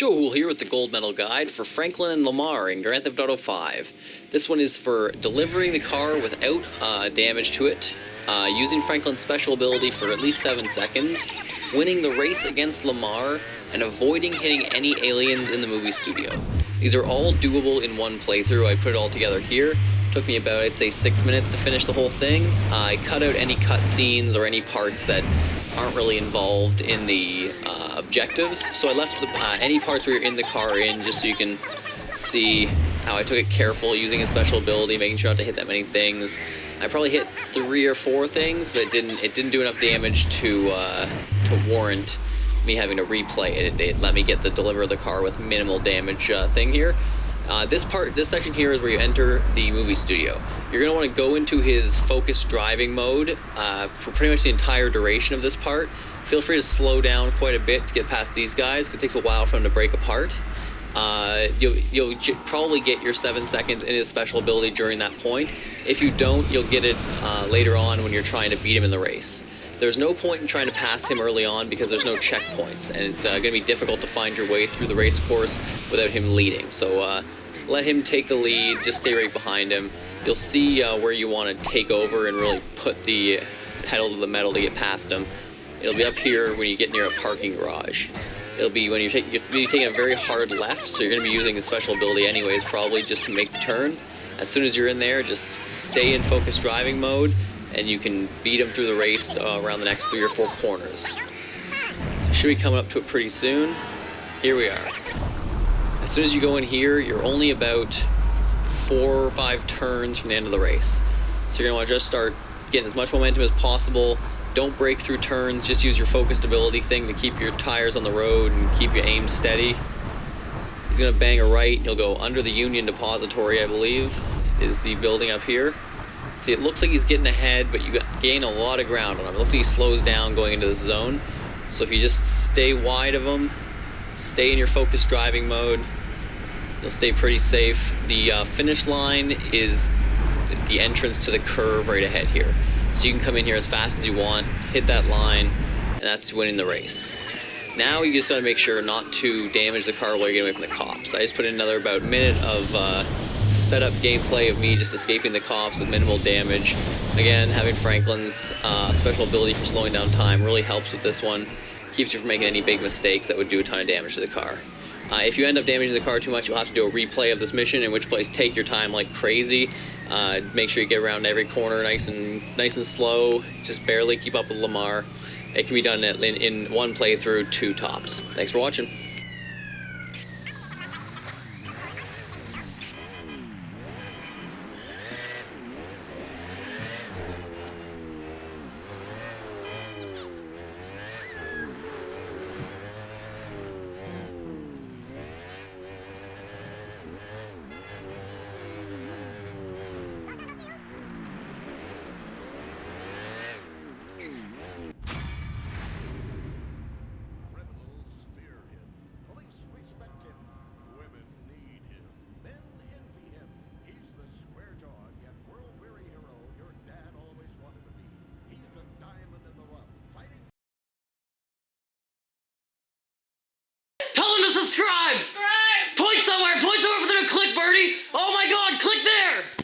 Joehoul here with the gold medal guide for Franklin and Lamar in Grand Theft Auto 5. This one is for delivering the car without damage to it, using Franklin's special ability for at least 7 seconds, winning the race against Lamar, and avoiding hitting any aliens in the movie studio. These are all doable in one playthrough. I put it all together here. Took me about, I'd say, 6 minutes to finish the whole thing. I cut out any cutscenes or any parts that aren't really involved in the objectives, so I left any parts where you're in the car in, just so you can see how I took it careful, using a special ability, making sure not to hit that many things. I probably hit 3 or 4 things, but it didn't do enough damage to warrant me having to replay it. It let me get the deliver the car with minimal damage thing here. This section here is where you enter the movie studio. You're going to want to go into his focused driving mode for pretty much the entire duration of this part. Feel free to slow down quite a bit to get past these guys, because it takes a while for them to break apart. You'll probably get your 7 seconds in his special ability during that point. If you don't, you'll get it later on when you're trying to beat him in the race. There's no point in trying to pass him early on because there's no checkpoints, and it's going to be difficult to find your way through the race course without him leading. So let him take the lead, just stay right behind him. You'll see where you want to take over and really put the pedal to the metal to get past him. It'll be up here when you get near a parking garage. It'll be when you're taking a very hard left, so you're going to be using a special ability anyways, probably just to make the turn. As soon as you're in there, just stay in focused driving mode, and you can beat him through the race around the next 3 or 4 corners. So you should be coming up to it pretty soon. Here we are. As soon as you go in here, you're only about 4 or 5 turns from the end of the race. So you're going to want to just start getting as much momentum as possible. Don't break through turns, just use your focused ability thing to keep your tires on the road and keep your aim steady. He's going to bang a right. You'll go under the Union Depository, I believe, is the building up here. See, it looks like he's getting ahead, but you gain a lot of ground on him. It looks like he slows down going into this zone. So if you just stay wide of him, stay in your focused driving mode, you'll stay pretty safe. The finish line is the entrance to the curve right ahead here. So you can come in here as fast as you want, hit that line, and that's winning the race. Now you just got to make sure not to damage the car while you're getting away from the cops. I just put in another about minute of sped up gameplay of me just escaping the cops with minimal damage. Again, having Franklin's special ability for slowing down time really helps with this one. Keeps you from making any big mistakes that would do a ton of damage to the car. If you end up damaging the car too much, you'll have to do a replay of this mission, in which place take your time like crazy. Make sure you get around every corner nice and slow. Just barely keep up with Lamar. It can be done in one playthrough, 2 tops. Thanks for watching. Subscribe! Point somewhere for them to click, Birdie! Oh my god, click this!